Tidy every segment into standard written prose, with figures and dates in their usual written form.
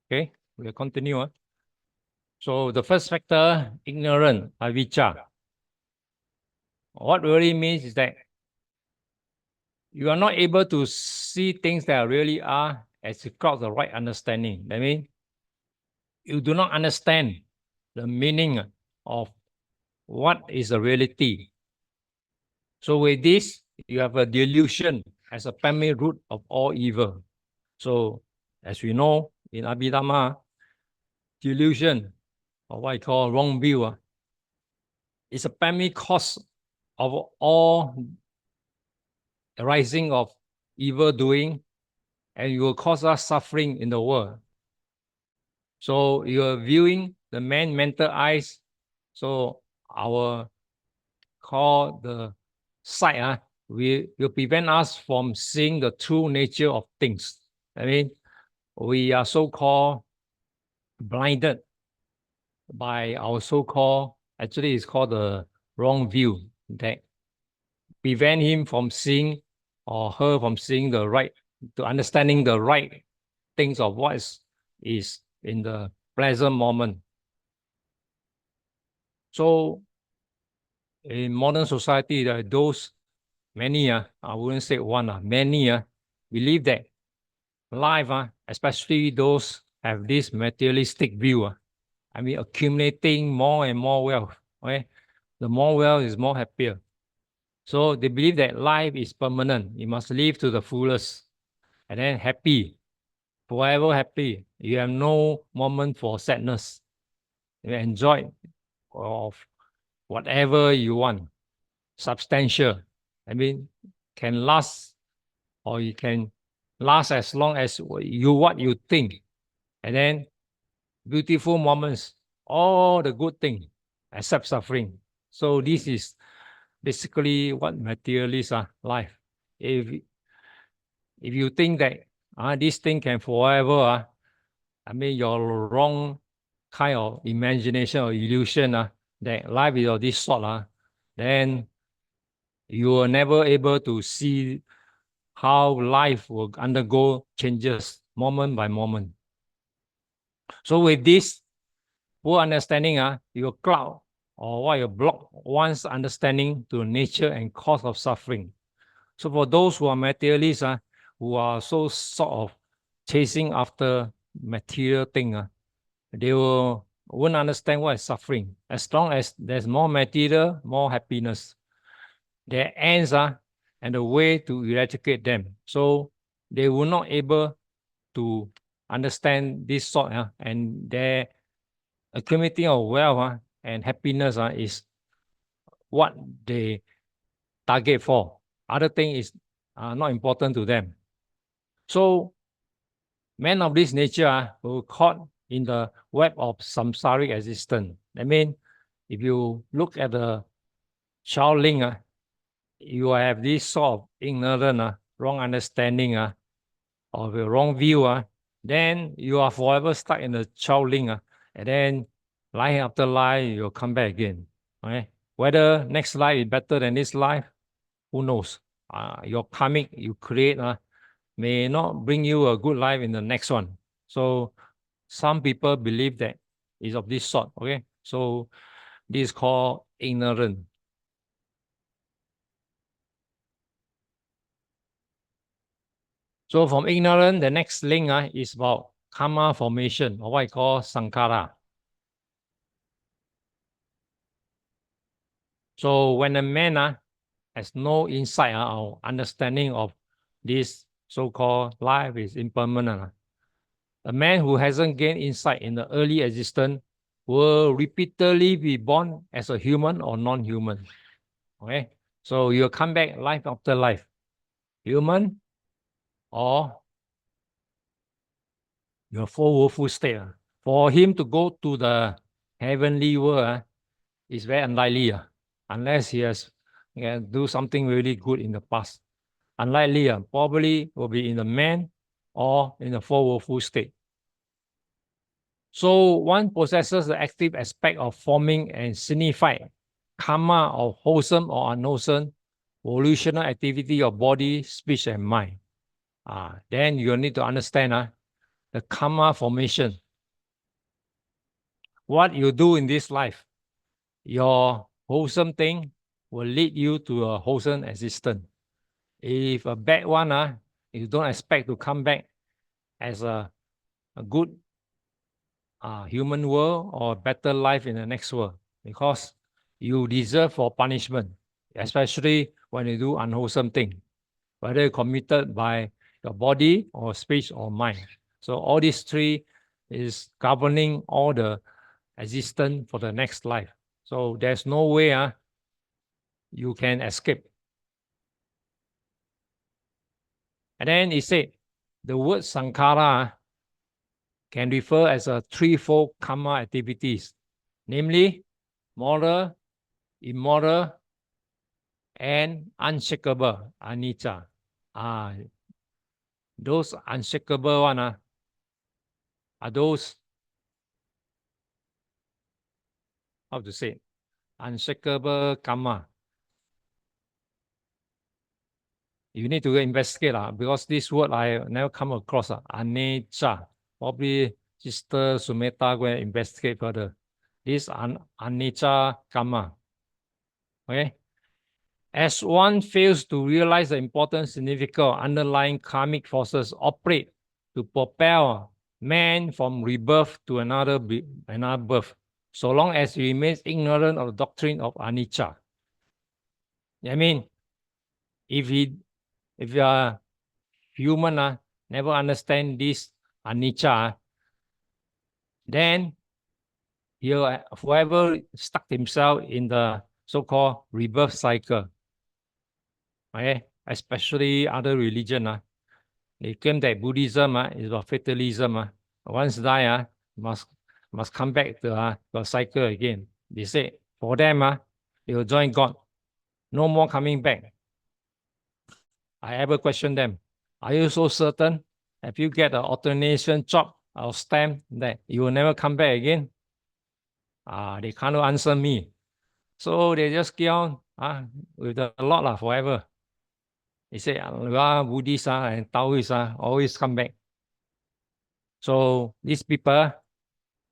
Okay, we'll continue. So the first factor, ignorant, avijja. What really means is that you are not able to see things that really are as you got the right understanding. That means you do not understand the meaning of what is the reality. So with this, you have a delusion as a primary root of all evil. So as we know in Abhidhamma, delusion, or what I call wrong view, is a primary cause of all arising of evil doing, and it will cause us suffering in the world. So you are viewing the mental eyes. So our call the sight will prevent us from seeing the true nature of things. I mean, we are so-called blinded by our so-called, actually it's called the wrong view, that prevent him from seeing or her from seeing the right, to understanding the right things of what is in the present moment. So in modern society, those many, I wouldn't say one, many believe that life, especially those have this materialistic view, I mean, accumulating more and more wealth. Okay? The more wealth is more happier. So they believe that life is permanent. You must live to the fullest and then happy, forever happy. You have no moment for sadness. You enjoy of whatever you want, substantial. I mean, can last, or you can last as long as what you think. And then beautiful moments, all the good things, except suffering. So this is basically what materialists are life. If you think that this thing can forever, I mean, you're wrong kind of imagination or illusion that life is of this sort, then you are never able to see how life will undergo changes moment by moment. So with this poor understanding, you cloud or what you block one's understanding to nature and cause of suffering. So for those who are materialists, who are so sort of chasing after material thing, they won't understand what is suffering. As long as there's more material, more happiness. Their ends and the way to eradicate them. So they were not able to understand this sort, and their accumulating of wealth and happiness is what they target for. Other thing is not important to them. So men of this nature were caught in the web of samsaric existence. I mean, if you look at the child link, you have this sort of ignorant, wrong understanding, or the wrong view, then you are forever stuck in the child link, and then life after life, you'll come back again. Okay? Whether next life is better than this life, who knows? Your karmic you create may not bring you a good life in the next one. So some people believe that is of this sort. Okay, so this is called ignorant. So from ignorant, the next link is about karma formation, or what I call sankhara. So when a man has no insight or understanding of this so-called life is impermanent, a man who hasn't gained insight in the early existence will repeatedly be born as a human or non-human. Okay, so you'll come back life after life, human or your full woeful state. For him to go to the heavenly world is very unlikely, unless he has do something really good in the past. Unlikely, probably will be in the man or in the full woeful state. So one possesses the active aspect of forming and signify karma of wholesome or unwholesome volitional activity of body, speech, and mind. Then you need to understand the karma formation. What you do in this life, your wholesome thing will lead you to a wholesome existence. If a bad one, you don't expect to come back as a good human world or a better life in the next world, because you deserve for punishment, especially when you do unwholesome thing, whether committed by your body or speech or mind. So all these three is governing all the existence for the next life. So there's no way you can escape. And then he said, the word sankhara can refer as a threefold karma activities, namely moral, immoral, and unshakable, anicca. Those unshakable one are those, how to say, unshakable karma. You need to investigate because this word I never come across. Anicca. Probably Sister Sumeta go and investigate further. This anicca karma. Okay. As one fails to realize the important significance of underlying karmic forces operate to propel man from rebirth to another birth, so long as he remains ignorant of the doctrine of anicca. I mean, if you are human, never understand this anicca, then he'll forever stuck himself in the so-called rebirth cycle. Okay, especially other religion. They claim that Buddhism is about fatalism. Once die, must come back to the cycle again. They say for them, they will join God. No more coming back. I ever question them, are you so certain? If you get an alternation job or stamp that you will never come back again? They can't answer me. So they just keep on with a lot forever. They say, Buddhists and Taoists always come back. So these people,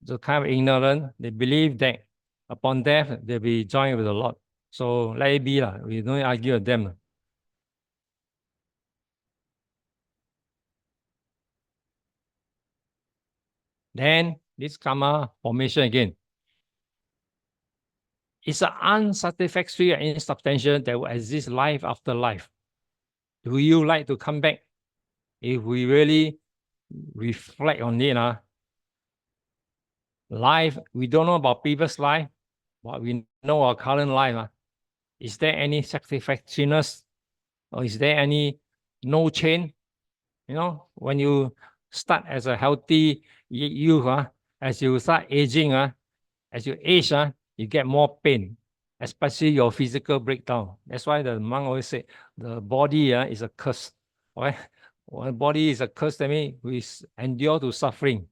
the kind of ignorant, they believe that upon death, they'll be joined with the Lord. So let it be. We don't argue with them. Then this karma formation again. It's an unsatisfactory and insubstantial that will exist life after life. Do you like to come back? If we really reflect on it, life, we don't know about previous life, but we know our current life. Is there any satisfactoriness, or is there any no change? When you start as a healthy youth, as you start aging, as you age, you get more pain, especially your physical breakdown. That's why the monk always say the body is a curse. Right? When the body is a curse, that means we endure to suffering.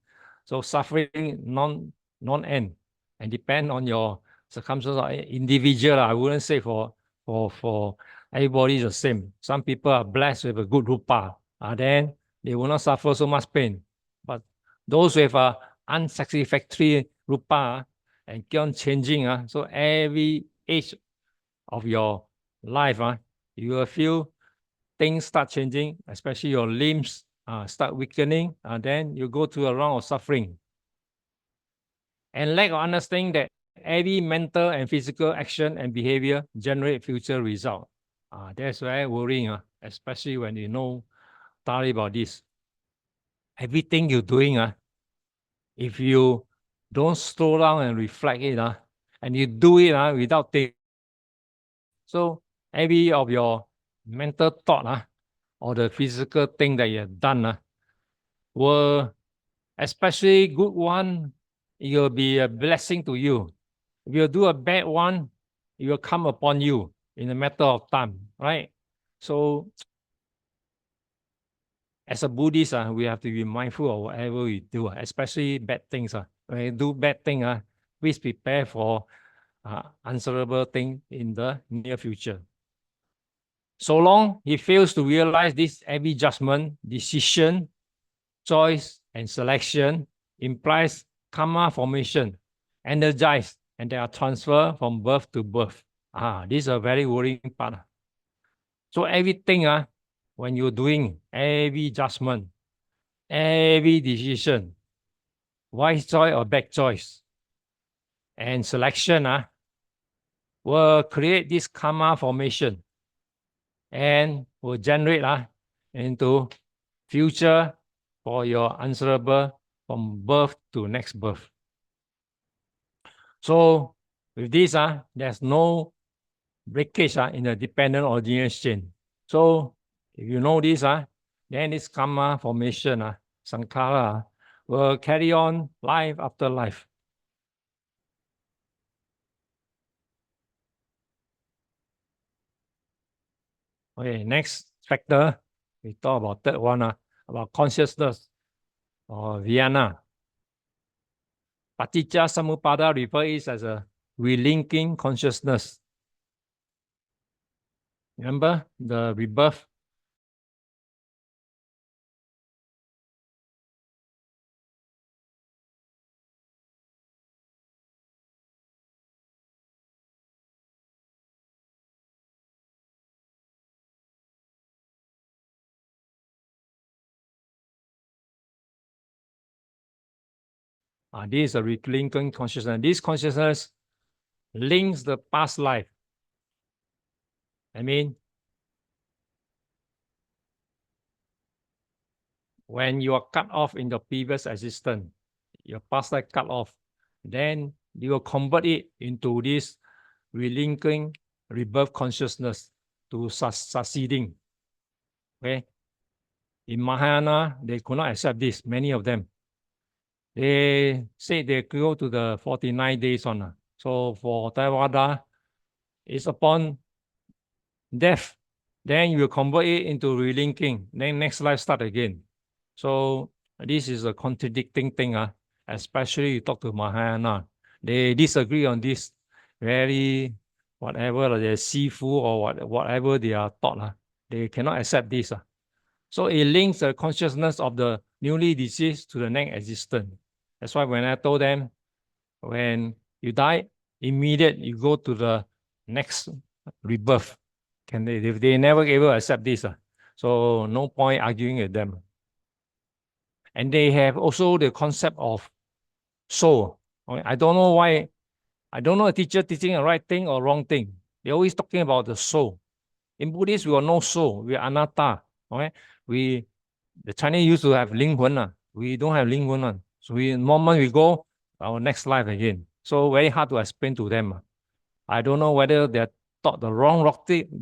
So suffering non-end, and depend on your circumstances. Individual, I wouldn't say for everybody is the same. Some people are blessed with a good rupa, then they will not suffer so much pain. But those with a unsatisfactory rupa and keep on changing, so every age of your life, you will feel things start changing, especially your limbs start weakening, and then you go through a round of suffering. And lack of understanding that every mental and physical action and behavior generate future result. That's very worrying, especially when you know thoroughly about this. Everything you're doing, if you don't slow down and reflect it, and you do it without thinking, so every of your mental thought or the physical thing that you have done will, especially good one, it will be a blessing to you. If you do a bad one, it will come upon you in a matter of time, right? So as a Buddhist, we have to be mindful of whatever we do, especially bad things. When you do bad thing, please prepare for answerable thing in the near future. So long he fails to realize this, every judgment, decision, choice, and selection implies karma formation, energize, and they are transferred from birth to birth. This is a very worrying part. So everything, when you're doing every judgment, every decision, wise choice or bad choice, and selection, will create this karma formation and will generate into future for your answerable from birth to next birth. So with this, there's no breakage in the dependent origination. So if you know this, then this karma formation, sankhara, will carry on life after life. Okay, next factor, we talk about third one, about consciousness or Vienna. Paṭiccasamuppāda refers as a relinking consciousness. Remember the rebirth? This is a relinking consciousness. This consciousness links the past life. I mean, when you are cut off in the previous existence, your past life cut off, then you will convert it into this relinking rebirth consciousness to succeeding. Okay. In Mahayana, they could not accept this, many of them. They say they go to the 49 days on. So for Theravada, it's upon death, then you will convert it into relinking, then next life start again. So this is a contradicting thing, especially you talk to Mahayana. They disagree on this very, whatever, the Sifu or whatever they are taught, they cannot accept this. So it links the consciousness of the newly deceased to the next existence. That's why when I told them, when you die, immediate you go to the next rebirth. If they never able to accept this, so no point arguing with them. And they have also the concept of soul. Okay? I don't know why. I don't know a teacher teaching the right thing or wrong thing. They're always talking about the soul. In Buddhist, we are no soul. We are anatta. Okay? The Chinese used to have linghuan. We don't have linghuan. So the moment we go, our next life again. So very hard to explain to them. I don't know whether they're taught the wrong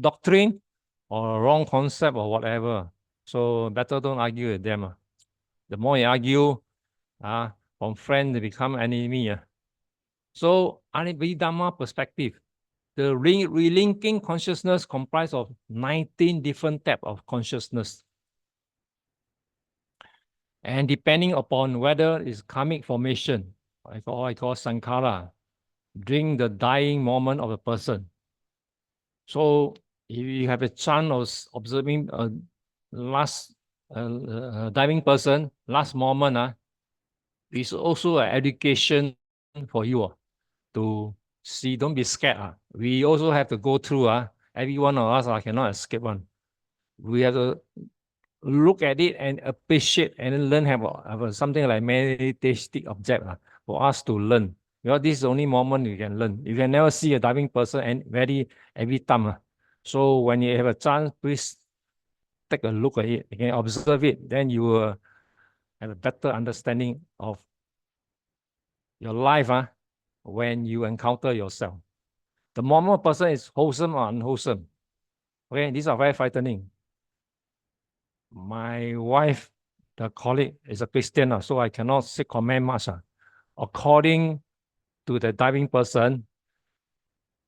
doctrine or wrong concept or whatever. So better don't argue with them. The more you argue, from friend they become enemy. So, Dhamma perspective, the relinking consciousness comprised of 19 different types of consciousness. And depending upon whether it's karmic formation, I call sankhara, during the dying moment of a person. So if you have a chance of observing a last dying person, last moment, it's also an education for you to see. Don't be scared. We also have to go through. Every one of us cannot escape one. We have to look at it and appreciate and learn have something like meditative object for us to learn. Because this is the only moment you can learn. You can never see a diving person and every time. So when you have a chance, please take a look at it. You can observe it. Then you will have a better understanding of your life when you encounter yourself. The moment a person is wholesome or unwholesome. Okay, these are very frightening. My wife, the colleague, is a Christian, so I cannot say comment much. According to the diving person,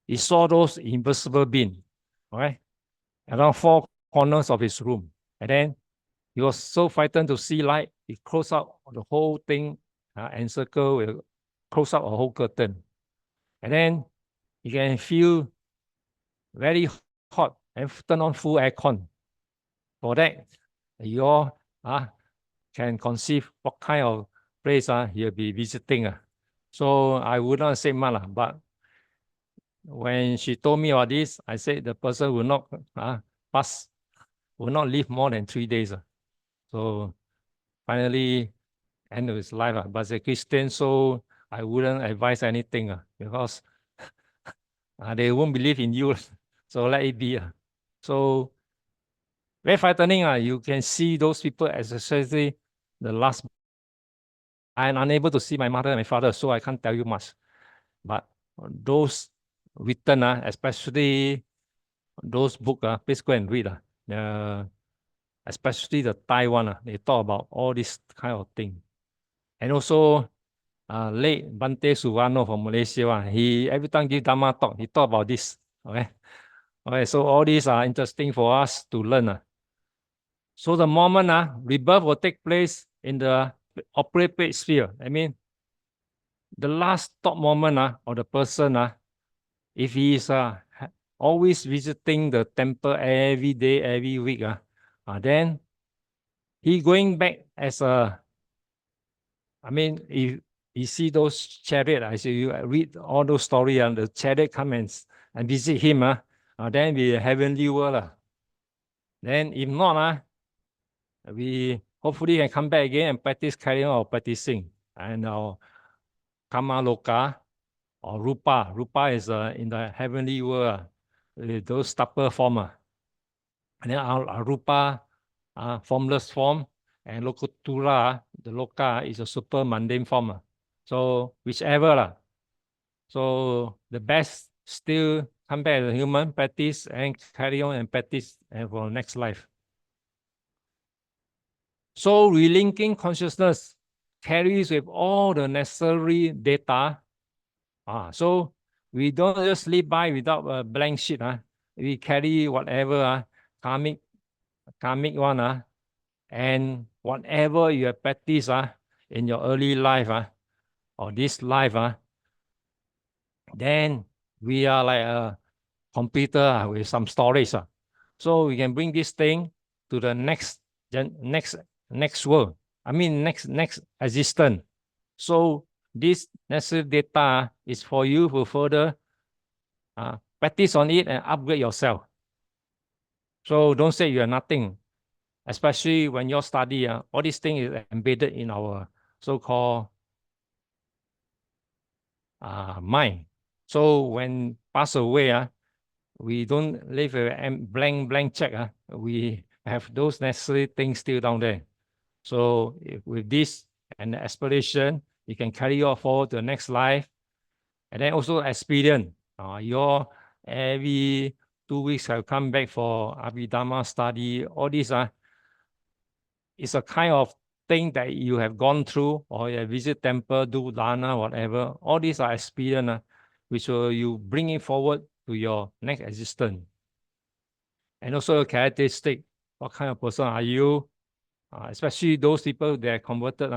he saw those invisible beings, okay, around 4 corners of his room. And then he was so frightened to see light, he closed out the whole thing and circle, close up a whole curtain. And then you can feel very hot and turn on full aircon. For that, you all can conceive what kind of place he'll be visiting. So I would not say much, but when she told me about this, I said the person will not will not live more than 3 days. So finally, end of his life. But as a Christian, so I wouldn't advise anything because they won't believe in you. So let it be. So very frightening. You can see those people, especially the last. I'm unable to see my mother and my father, so I can't tell you much. But those written, especially those books, please go and read. Especially the Taiwan, they talk about all this kind of thing. And also, late Bante Suvarno from Malaysia, he every time give Dhamma talk, he talk about this. Okay, so all these are interesting for us to learn. So the moment rebirth will take place in the appropriate sphere. I mean, the last top moment of the person, if he is always visiting the temple every day, every week, then he going back as a, I mean, if you see those chariot, I say you read all those stories and the chariot come and visit him, then we heavenly world. Then if not, we hopefully can come back again and practice carrying or practicing. And our Kama Loka or Rupa. Rupa is in the heavenly world, those upper form. And then our Rupa, formless form, and Lokutura, the Loka is a super mundane form. So whichever. So the best still come back as a human, practice and carry on and practice and for next life. So relinking consciousness carries with all the necessary data. So we don't just live by without a blank sheet. We carry whatever karmic one, and whatever you have practiced in your early life or this life, then we are like a computer with some storage. So we can bring this thing to the next world. I mean next existence. So this necessary data is for you to further practice on it and upgrade yourself. So don't say you are nothing, especially when you study. All these things is embedded in our so-called mind. So when pass away, we don't leave a blank check. We have those necessary things still down there. So with this and the aspiration, you can carry on forward to the next life. And then also experience. Your every 2 weeks have come back for Abhidhamma study. All this is a kind of thing that you have gone through, or you visit temple, do dana, whatever. All these are experience which you bring it forward to your next existence. And also a characteristic. What kind of person are you? Especially those people that are converted,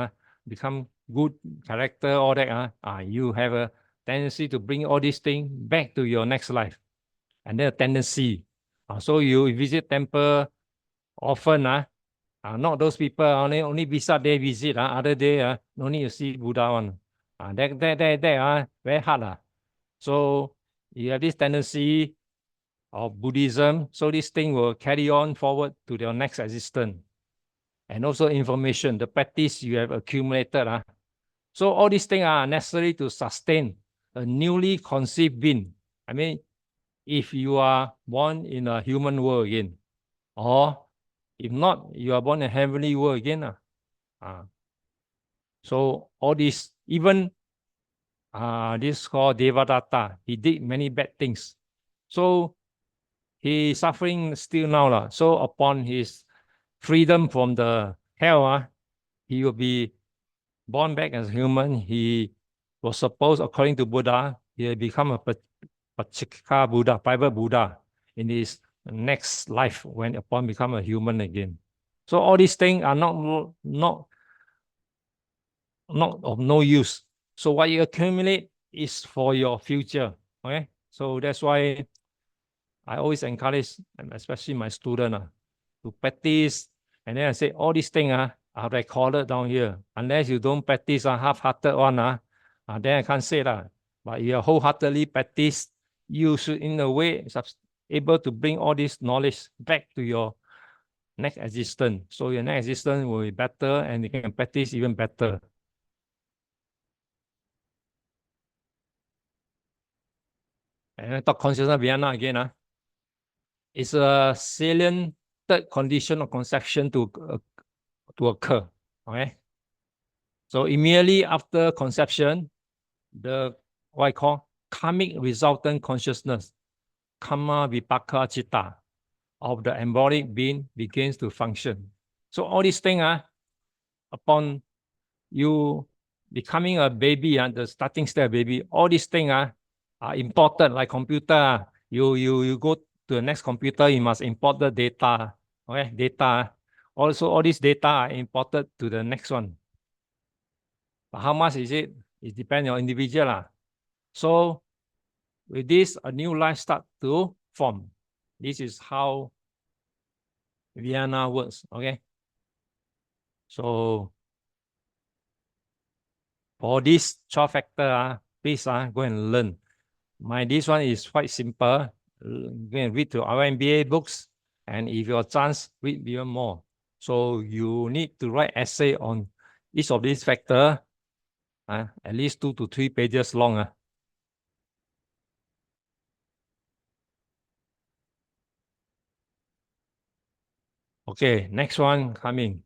become good character, all that. You have a tendency to bring all these things back to your next life. And then a tendency. So you visit temple often, not those people only Vesak day visit, other day no need to see Buddha one. That very hard. So you have this tendency of Buddhism, so this thing will carry on forward to your next existence. And also information, the practice you have accumulated. So all these things are necessary to sustain a newly conceived being. I mean, if you are born in a human world again, or if not, you are born in a heavenly world again. So all this, even this called Devadatta, he did many bad things. So he is suffering still now. So upon his freedom from the hell, he will be born back as a human. He was supposed, according to Buddha, he will become a Paṭiccasamuppāda Buddha, private Buddha, in his next life when upon become a human again. So all these things are not of no use. So what you accumulate is for your future. Okay, so that's why I always encourage, especially my student, to practice. And then I say all these things are recorded down here. Unless you don't practice a half-hearted one, then I can't say that. But if you wholeheartedly practice, you should, in a way, able to bring all this knowledge back to your next existence. So your next existence will be better and you can practice even better. And I talk consciousness Vienna again. It's a salient third condition of conception to occur. Okay. So immediately after conception, the what I call karmic resultant consciousness, karma vipaka citta, of the embodied being begins to function. So all these things upon you becoming a baby, the starting stage baby, all these things are important, like computer. You go to the next computer, you must import the data. Okay, data. Also, all this data are imported to the next one. But how much is it? It depends on individual. So with this, a new life start to form. This is how Vienna works. Okay. So for this 12 factor, please go and learn. This one is quite simple. Go and read the YMBA books, and if you have a chance, read even more. So you need to write essay on each of these factors, at least 2 to 3 pages long. Okay, next one coming.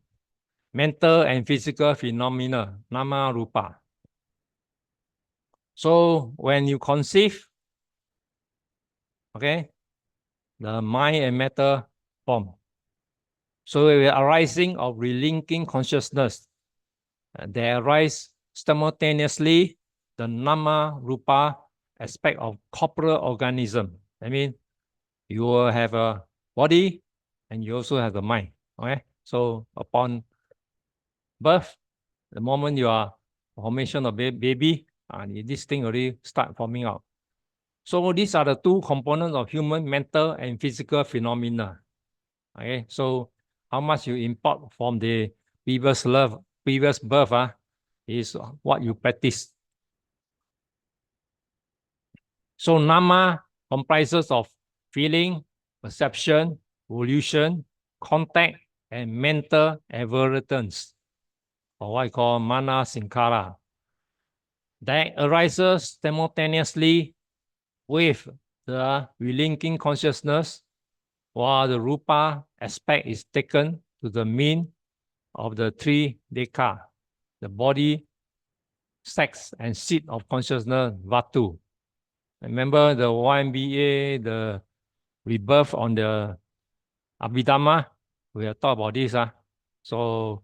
Mental and physical phenomena, nama rupa. So when you conceive, okay, the mind and matter form. So the arising of relinking consciousness, they arise simultaneously the nama rupa aspect of corporeal organism. I mean, you will have a body and you also have the mind. Okay, so upon birth, the moment you are formation of baby, this thing already start forming out. So these are the two components of human mental and physical phenomena. Okay, so how much you import from the previous birth is what you practice. So nama comprises of feeling, perception, volition, contact, and mental avertance, or what I call mana sankara, that arises simultaneously with the relinking consciousness, while the rupa aspect is taken to the mean of the three deka, the body, sex, and seat of consciousness, vatu. Remember the YMBA, the rebirth on the Abhidhamma? We have talked about this. So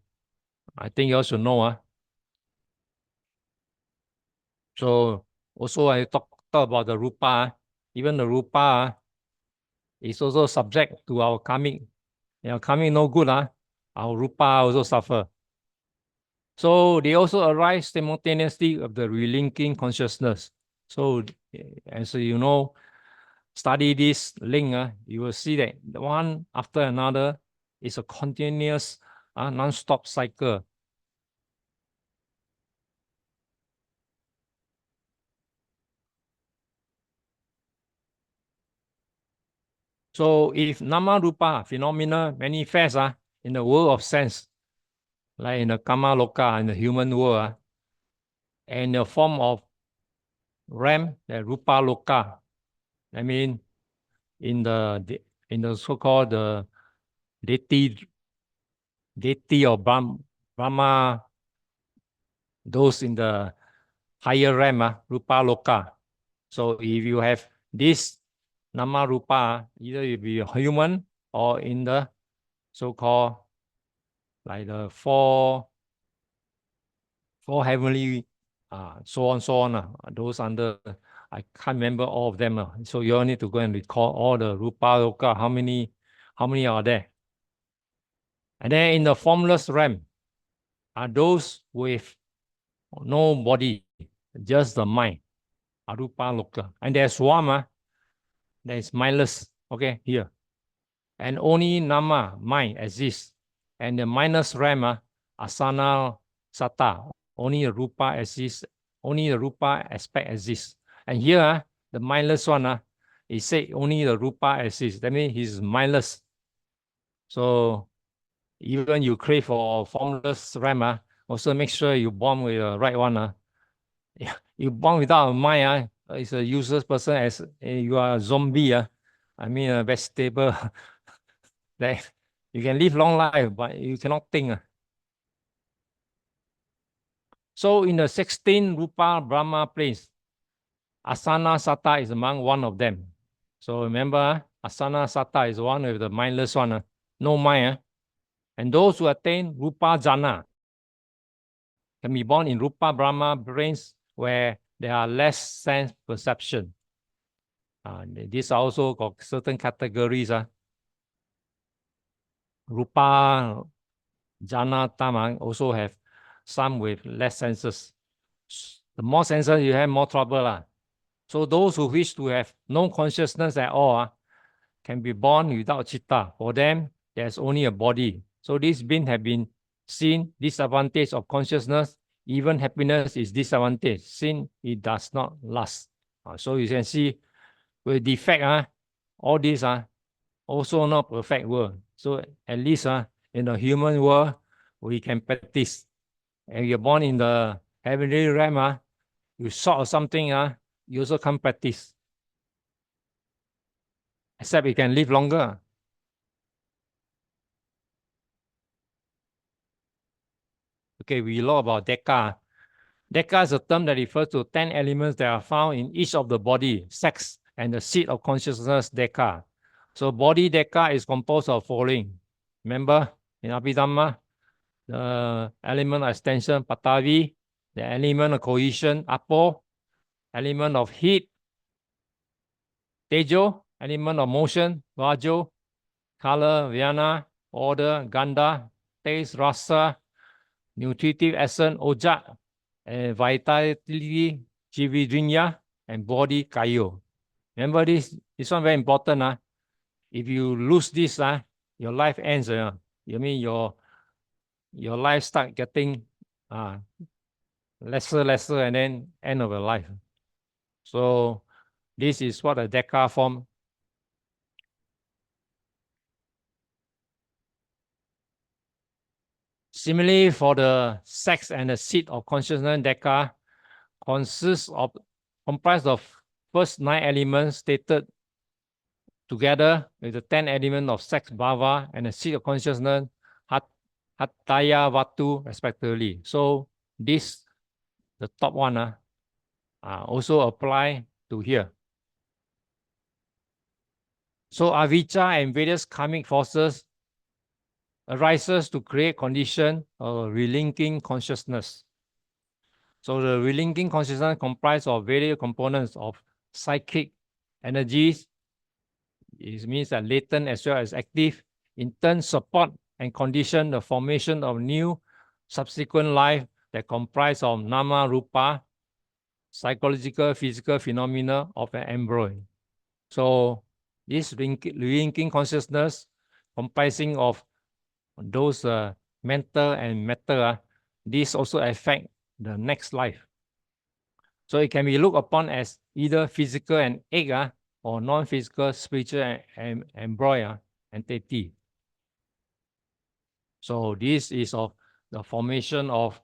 I think you all should know. So also I talk about the rupa. Even the rupa is also subject to our karmic. Karmic no good. Our rupa also suffer. So they also arise simultaneously of the relinking consciousness. So as you know, study this link, you will see that one after another is a continuous, non-stop cycle. So if nama rupa phenomena manifest in the world of sense, like in the kama loka, in the human world, and in the form of RAM, the rupa loka, I mean, in the so-called the deity of Brahma, those in the higher RAM, rupa loka. So if you have this nama rupa, either you be a human or in the so-called like the four heavenly, so on, those under, I can't remember all of them. So you all need to go and recall all the rupa loka, how many are there? And then in the formless realm are those with no body, just the mind, arupa loka. And there's one, that is mindless, okay, here. And only nama, mind, exists. And the mindless realm asana, sata. Only the rupa exists. Only the rupa aspect exists. And here, the mindless one, he said only the rupa exists. That means he's mindless. So even you crave for formless RAM, also make sure you born with the right one. You born without a mind, it's a useless person, as you are a zombie. I mean a vegetable. That you can live long life, but you cannot think. So in the 16 Rupa Brahma planes, Asana Sata is among one of them. So remember, Asana Sata is one of the mindless one, no mind. And those who attain Rupa Jhana can be born in Rupa Brahma brains where there are less sense perception. These are also got certain categories. Rupa Jhana Tama also have some with less senses. The more senses you have, more trouble. So those who wish to have no consciousness at all can be born without chitta. For them, there's only a body. So these beings have been seen disadvantage of consciousness. Even happiness is disadvantage since it does not last. So you can see with defect, all these are also not perfect world. So at least in the human world, we can practice. And you're born in the heavenly realm, you short of something, you also can't practice. Except you can live longer. Okay, we know about Dekha. Dekha is a term that refers to 10 elements that are found in each of the body, sex, and the seat of consciousness, Dekha. So body Dekha is composed of following. Remember, in Abhidhamma, the element of extension, Patavi, the element of cohesion, Apo, element of heat, Tejo, element of motion, Vajo, color, Vyana, order, Gandha, taste, Rasa, nutritive essence, Oja, and vitality, Jividrinya, and body, Kayo. Remember this one very important. If you lose this, your life ends. You mean your life start getting lesser, and then end of your life. So this is what a Dekha form. Similarly, for the sex and the seat of consciousness, Dekha comprised of first 9 elements stated together with the 10 elements of sex bhava and the seat of consciousness, Hataya Vatu, respectively. So this, the top one, also apply to here. So avijja and various karmic forces arises to create condition of relinking consciousness. So the relinking consciousness comprises of various components of psychic energies. It means that latent as well as active, in turn support and condition the formation of new subsequent life that comprise of nama rupa, psychological, physical phenomena of an embryo. So this relinking consciousness comprising of those mental and matter, this also affect the next life. So it can be looked upon as either physical and egg, or non-physical spiritual and embryo entity. So this is of the formation of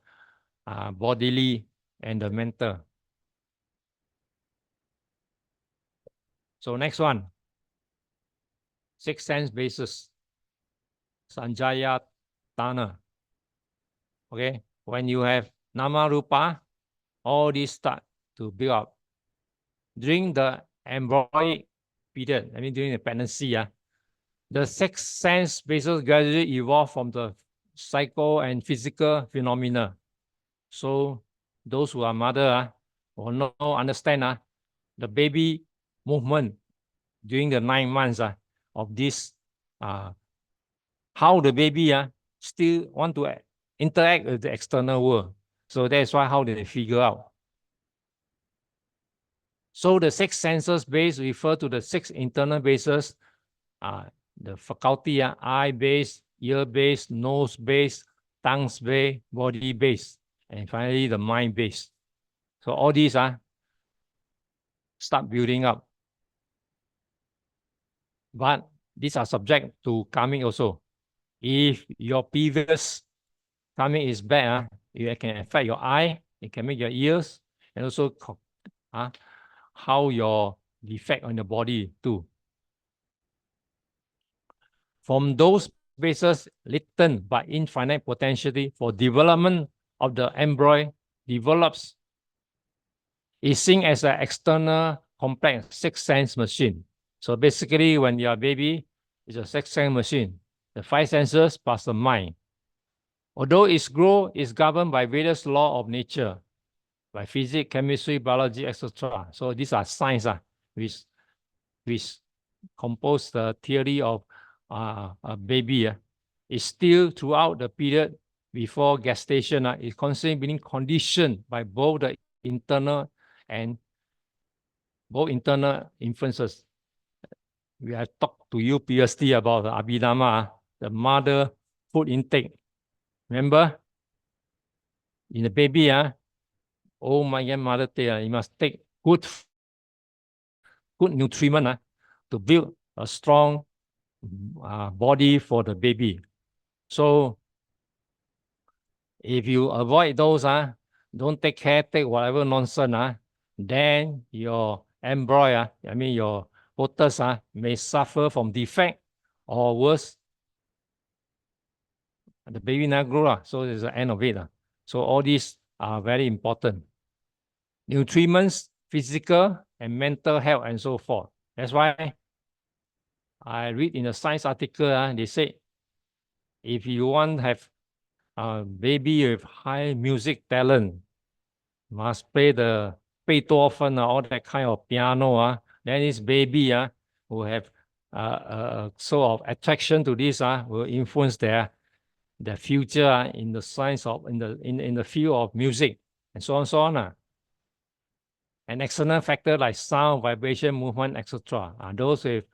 bodily and the mental. So next one, 6 sense basis, Sanjaya Tana. Okay, when you have Nama Rupa, all these start to build up. During the embryonic period, I mean during the pregnancy, the 6 sense bases gradually evolve from the psycho and physical phenomena. So those who are mother will know, understand the baby movement during the 9 months of this, how the baby still want to interact with the external world. So that's why how they figure out. So the 6 senses base refer to the 6 internal bases, the faculty, eye base, ear base, nose base, tongue-based, body-based, and finally the mind-based. So all these start building up. But these are subject to karmic also. If your previous karmic is bad, it can affect your eye, it can make your ears, and also how your defect on the body too. From those bases latent but infinite potentiality for development of the embryo develops is seen as an external complex sixth sense machine. So basically, when you're a baby, it's a sixth sense machine. The five senses plus the mind. Although its growth is governed by various laws of nature, by physics, chemistry, biology, etc. So these are science which compose the theory of a baby. Is still throughout the period before gestation is constantly being conditioned by both the internal influences. We have talked to you previously about the Abhidhamma, the mother food intake. Remember? In the baby, oh my grandmother you must take good nutriment to build a strong body for the baby. So if you avoid those, don't take care, take whatever nonsense, then your embryo, I mean your fetus, may suffer from defect or worse, the baby never grow, so it's the end of it. So all these are very important. Nutriments, physical and mental health, and so forth. That's why I read in a science article, they say if you want to have a baby with high music talent, must play the Beethoven, all that kind of piano, then this baby will have sort of attraction to this, will influence their future in the science of in the field of music, and so on. An external factor like sound, vibration, movement, etc. Those with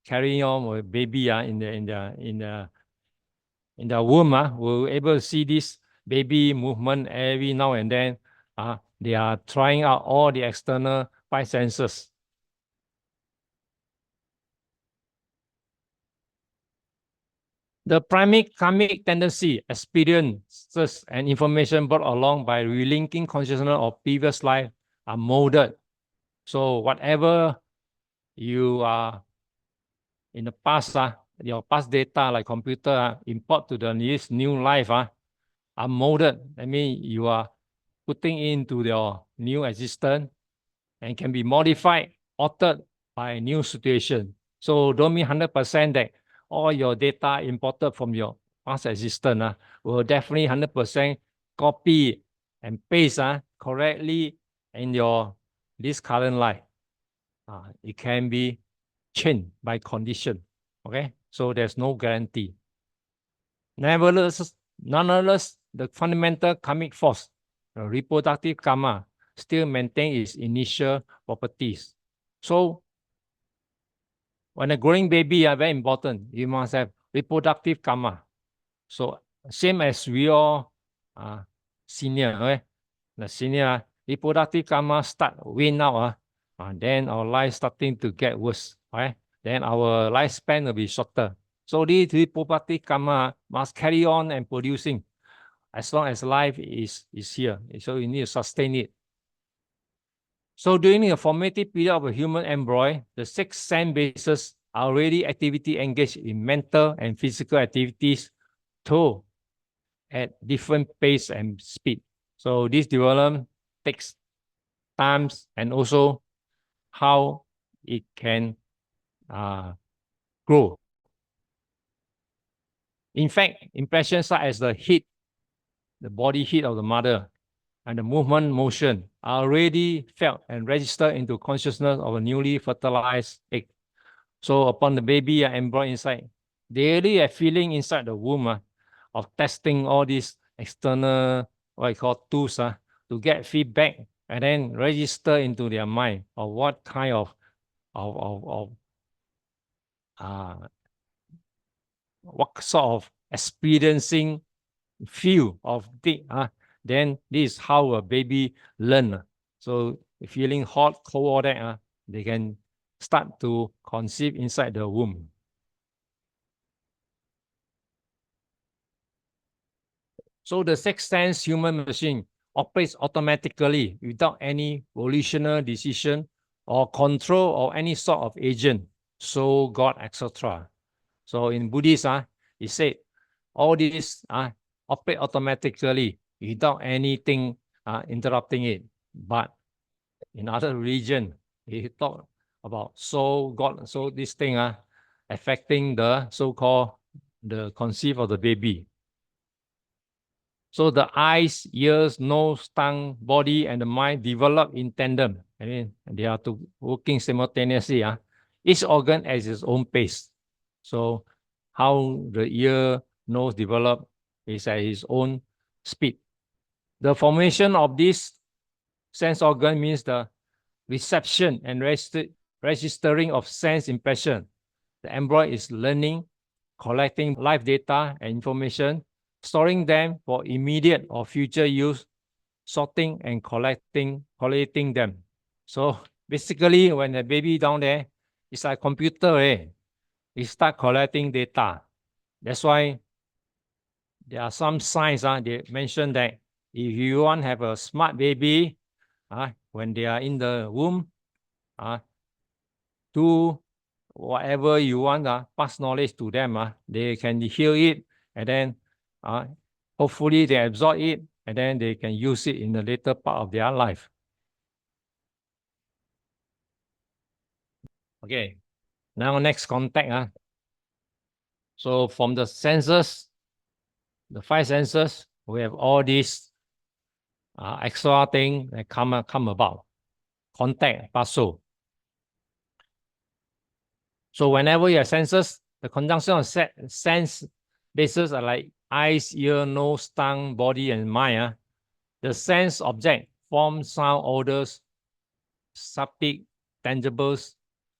carrying on with baby in the womb will able to see this baby movement every now and then. They are trying out all the external five senses. The primary karmic tendency, experiences, and information brought along by relinking consciousness of previous life are molded. So whatever you are in the past, your past data like computer import to this new life are molded. I mean, you are putting into your new existence and can be modified, altered by new situation. So don't mean 100% that all your data imported from your past existence will definitely 100% copy and paste correctly in your this current life. It can be changed by condition. Okay, so there's no guarantee. Nonetheless, the fundamental karmic force, the reproductive karma, still maintain its initial properties. So when a growing baby are very important, you must have reproductive karma. So same as we all senior, okay? The senior reproductive karma start wane out, then our life starting to get worse, right? Then our lifespan will be shorter. So this reproductive karma must carry on and producing as long as life is here. So you need to sustain it. So during the formative period of a human embryo, the six sense bases are already activity engaged in mental and physical activities too at different pace and speed. So this development takes time and also how it can grow. In fact, impressions such as the heat, the body heat of the mother, and the movement motion are already felt and registered into consciousness of a newly fertilized egg. So upon the baby embryo inside, they already have feeling inside the womb of testing all these external, what I call tools, to get feedback and then register into their mind of what kind of what sort of experiencing feel of it, then this is how a baby learn. So feeling hot, cold, all that, they can start to conceive inside the womb. So the sixth sense human machine operates automatically without any volitional decision or control or any sort of agent, soul, God, etc. So in Buddhist, it said all these operate automatically without anything interrupting it. But in other religion, he talk about soul, God, so this thing affecting the so-called the conceive of the baby. So the eyes, ears, nose, tongue, body, and the mind develop in tandem. I mean, they are working simultaneously. Each organ has its own pace. So how the ear, nose develop is at its own speed. The formation of this sense organ means the reception and registering of sense impression. The embryo is learning, collecting live data and information, storing them for immediate or future use, sorting and collating them. So basically, when the baby down there, it's like computer, it start collecting data. That's why there are some signs, they mention that if you want to have a smart baby, when they are in the womb, do whatever you want, pass knowledge to them, they can hear it, and then hopefully they absorb it, and then they can use it in the later part of their life. Okay, now next contact. So from the senses, the five senses, we have all these extra thing that come about. Contact, passo. So whenever you have senses, the conjunction of sense bases are like eyes, ear, nose, tongue, body, and mind. The sense object, form, sound, odors, subject, tangibles,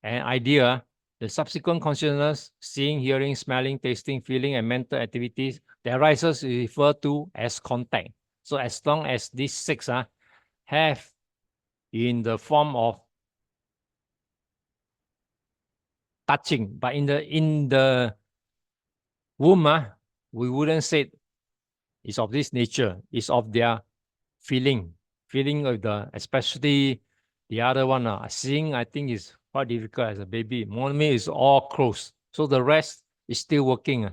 and idea, the subsequent consciousness, seeing, hearing, smelling, tasting, feeling, and mental activities that arises is referred to as contact. So as long as these six have in the form of touching, but in the womb, we wouldn't say it's of this nature. It's of their feeling of the, especially the other one. Seeing, I think, is quite difficult as a baby. Monome is all closed, so the rest is still working.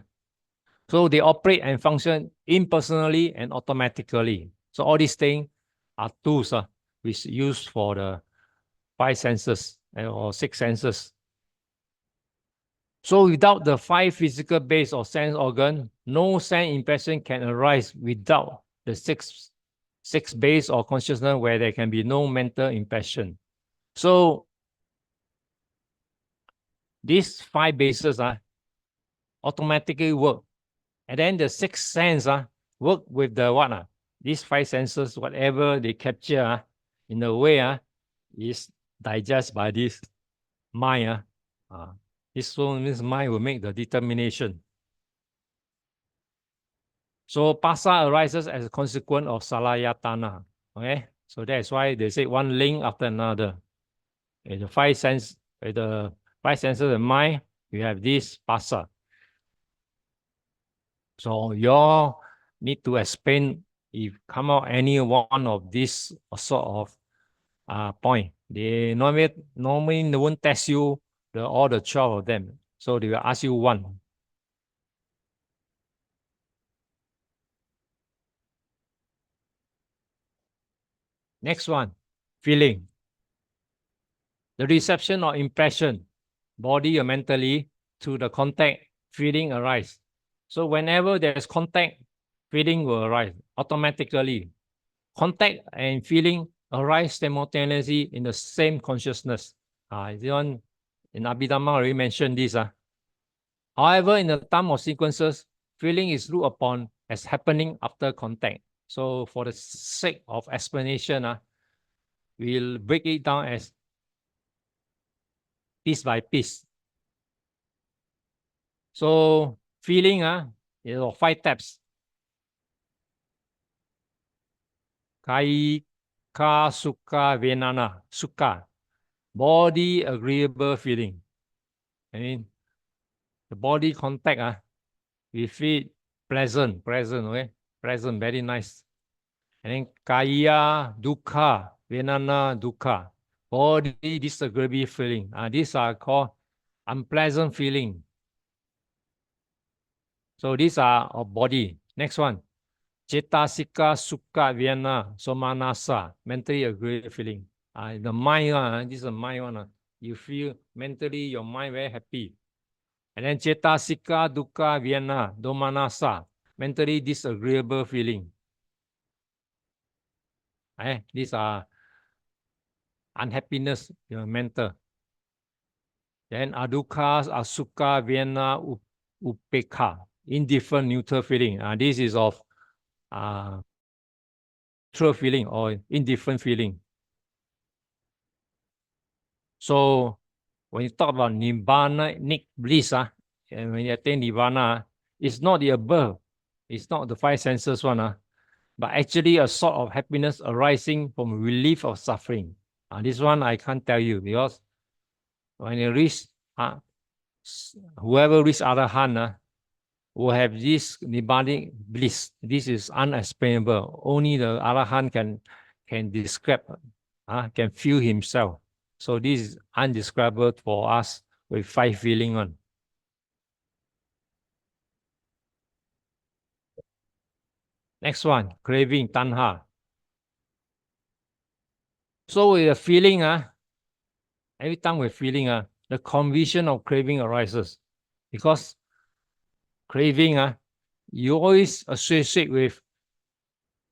So they operate and function impersonally and automatically. So all these things are tools which used for the five senses or six senses. So without the five physical base or sense organ, no sense impression can arise without the six base or consciousness where there can be no mental impression. So these five bases automatically work. And then the sixth sense work with the what? These five senses, whatever they capture in a way is digested by this mind. This one means mind will make the determination. So pasa arises as a consequence of salayatana. Okay, so that's why they say one link after another. In the five senses of mind, you have this pasa. So you need to explain if come out any one of these sort of point. They normally they won't test you all the 12 of them. So they will ask you one. Next one, feeling. The reception or impression, body or mentally, through the contact, feeling arise. So whenever there's contact, feeling will arise automatically. Contact and feeling arise simultaneously in the same consciousness. In Abhidhamma already mentioned this. However, in the time of sequences, feeling is looked upon as happening after contact. So for the sake of explanation, we'll break it down as piece by piece. So feeling There are 5 steps. Kaika sukha venana, sukha, body agreeable feeling. I mean, the body contact, we feel pleasant, okay? Pleasant, very nice. And then kaya dukkha, venana dukkha, body disagreeable feeling. These are called unpleasant feeling. So these are of body. Next one. Cetasika sukha vienna somanasa, mentally agreeable feeling. The mind, this is a mind one. You feel mentally, your mind very happy. And then cetasika dukkha vienna domanasa, mentally disagreeable feeling. These are unhappiness, mental. Then adukha asukha vienna upekha, indifferent neutral feeling. This is of neutral feeling or indifferent feeling. So when you talk about nibbana, bliss, and when you attain nibbana, it's not the above, it's not the 5 senses one, but actually a sort of happiness arising from relief of suffering. This one I can't tell you, because when you reach, whoever reach Arahant will have this nibbanic bliss. This is unexplainable. Only the Arahant can describe, can feel himself. So this is undescribable for us with 5 feeling on. Next one, craving, tanha. So with a feeling, every time we're feeling, the condition of craving arises. Because craving, you always associate with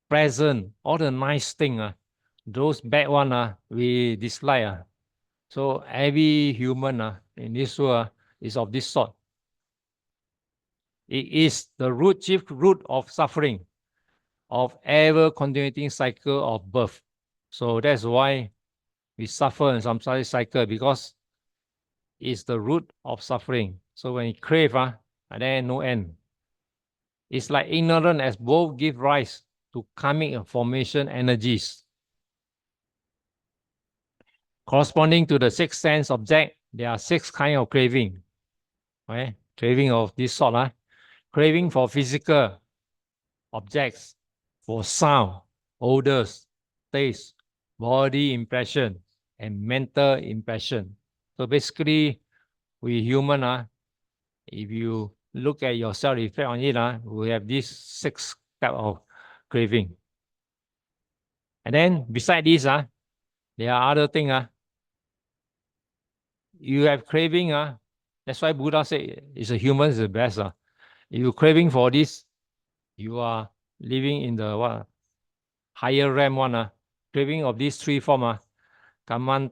present, all the nice thing, those bad one, we dislike. So every human in this world is of this sort. It is the chief root of suffering, of ever continuing cycle of birth. So that's why we suffer in samsara cycle, because it's the root of suffering. So when you crave, and then no end. It's like ignorance as both give rise to karmic formation energies. Corresponding to the 6 sense object, there are 6 kinds of craving. Right? Craving of this sort, craving for physical objects, for sound, odors, taste, body impression, and mental impression. So basically, we human, if you look at yourself, reflect on it, we have these 6 type of craving. And then beside this, there are other things. You have craving, that's why Buddha said it's a human is the best. If you're craving for this, you are living in the higher realm one. Craving of these 3 forms, kaman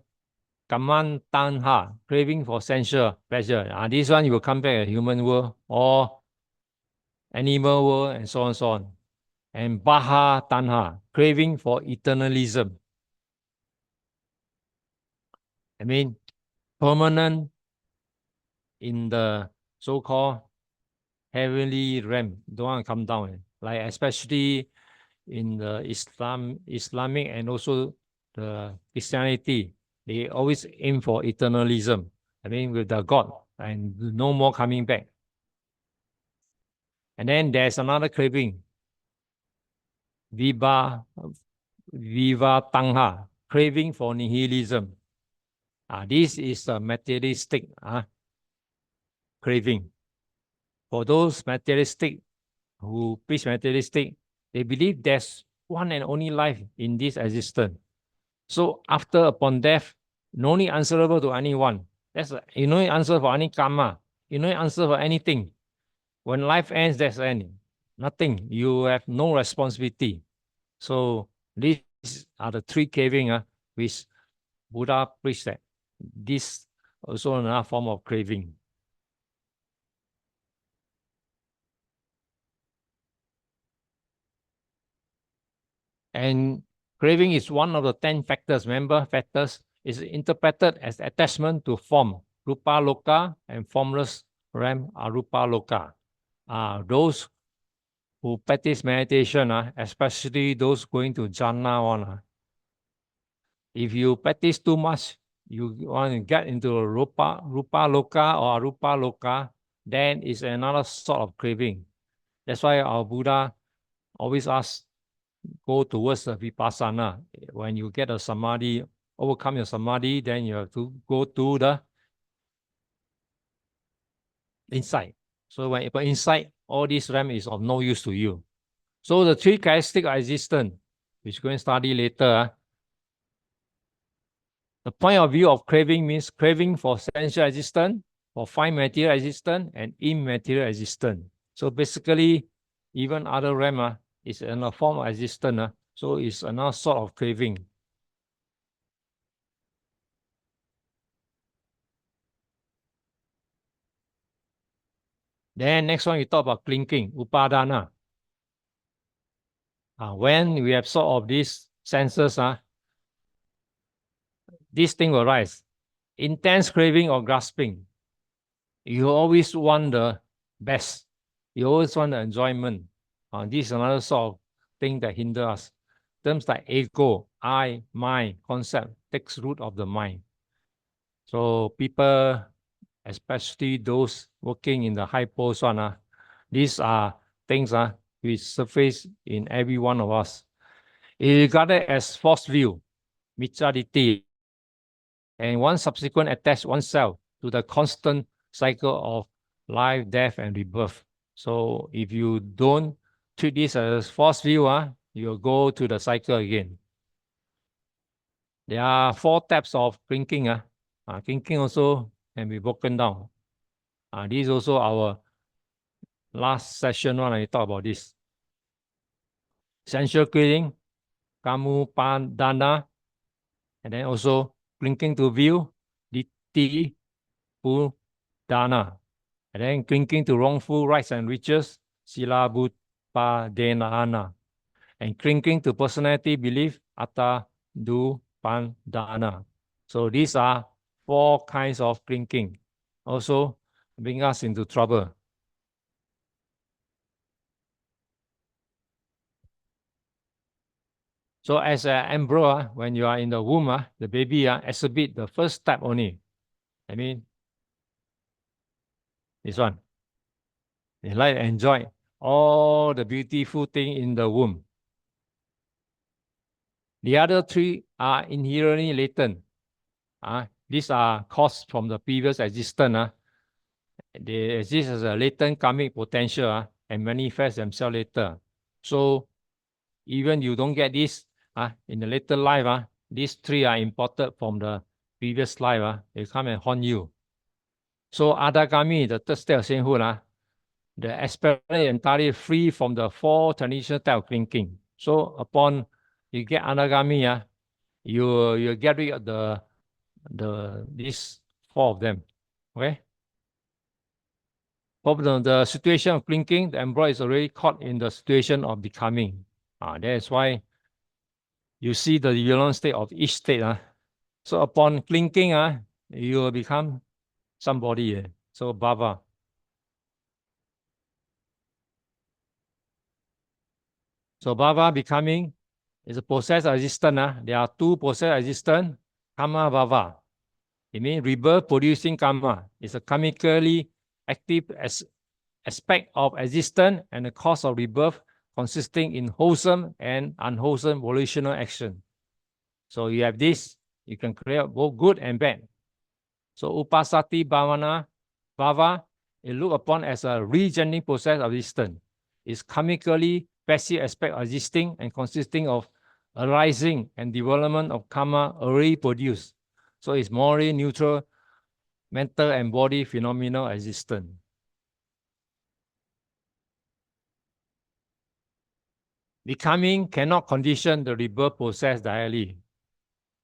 tanha, craving for sensual pleasure. This one you will come back a human world or animal world and so on and so on. And baha tanha, craving for eternalism. I mean, permanent in the so-called heavenly realm, don't want to come down. Like especially in the Islamic and also the Christianity, they always aim for eternalism. I mean, with the God and no more coming back. And then there's another craving, viva tangha, craving for nihilism. This is a materialistic craving. For those materialistic who preach materialistic, they believe there's one and only life in this existence. So after upon death, no need answerable to anyone. You no need answer for any karma. You no need answer for anything. When life ends, that's end. Nothing. You have no responsibility. So these are the 3 craving which Buddha preached that. This also another form of craving. And craving is one of the 10 factors. Remember, factors is interpreted as attachment to form, rupa loka, and formless realm, arupa loka. those who practice meditation, especially those going to jhana one, if you practice too much, you want to get into a rupa loka or arupa loka, then it's another sort of craving. That's why our Buddha always asks, go towards the vipassana. When you get a samadhi, overcome your samadhi, then you have to go to the inside. So when you inside, all this realm is of no use to you. So the three characteristics of existence, which we're going to study later, the point of view of craving means craving for sensual existence, for fine material existence, and immaterial existence. So basically, even other realm is in a form of existence, so it's another sort of craving. Then next one, we talk about clinging, upadana. When we have sort of these senses, this thing will rise. Intense craving or grasping. You always want the best. You always want the enjoyment. This is another sort of thing that hinders us. Terms like ego, I, my concept takes root of the mind. So people, especially those working in the high post one, these are things which surface in every one of us. It is regarded as false view, miccariti, and one subsequent attach oneself to the constant cycle of life, death, and rebirth. So if you don't treat this as false view, you'll go to the cycle again. There are 4 types of clinging. Clinging also can be broken down. This is also our last session when I talk about this. Sensual clinging, kamupadana, and then also clinging to view, ditthi, pudana. And then clinging to wrongful rights and riches, silabhupadana. And clinging to personality belief, atta dupandana. So these are 4 kinds of clinging. Also bring us into trouble. So as an embryo, when you are in the womb, the baby exhibit the first step only. I mean, this one. They like to enjoy all the beautiful thing in the womb. The other 3 are inherently latent. These are caused from the previous existence. They exist as a latent karmic potential and manifest themselves later. So even you don't get this in the later life, these 3 are imported from the previous life. They come and haunt you. So adagami, the third state of sainthood, the aspirant is entirely free from the 4 traditional type of clinging. So upon you get anagami, you get rid of these 4 of them. Okay. From the situation of clinging, the embryo is already caught in the situation of becoming. That is why you see the development state of each state. So upon clinging, you will become somebody. So bhava. So bhava becoming is a process of existence. There are 2 processes of existence. Karma bhava. It means rebirth producing karma. It's a chemically active aspect of existence and the cause of rebirth consisting in wholesome and unwholesome volitional action. So you have this, you can create both good and bad. So upasati bhava is looked upon as a regenerating process of existence. It's chemically passive aspect of existing and consisting of arising and development of karma already produced. So it's morally neutral, mental and body phenomenal existence. Becoming cannot condition the rebirth process directly.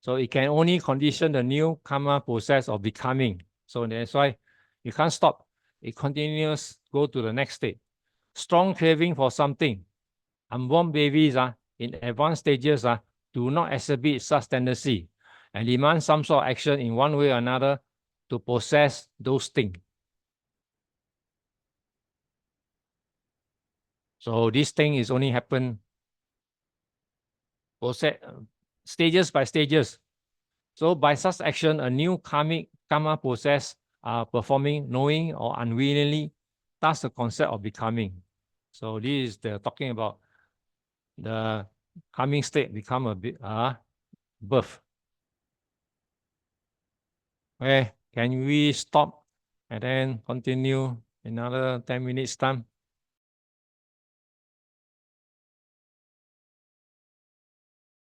So it can only condition the new karma process of becoming. So that's why you can't stop. It continues, go to the next state. Strong craving for something. Unborn babies in advanced stages do not exhibit such tendency and demand some sort of action in one way or another to possess those things. So this thing is only happen process, stages by stages. So by such action, a new karma process performing, knowing or unwillingly, that's the concept of becoming. So this is the talking about the coming state become a bit birth. Okay, can we stop and then continue another 10 minutes time?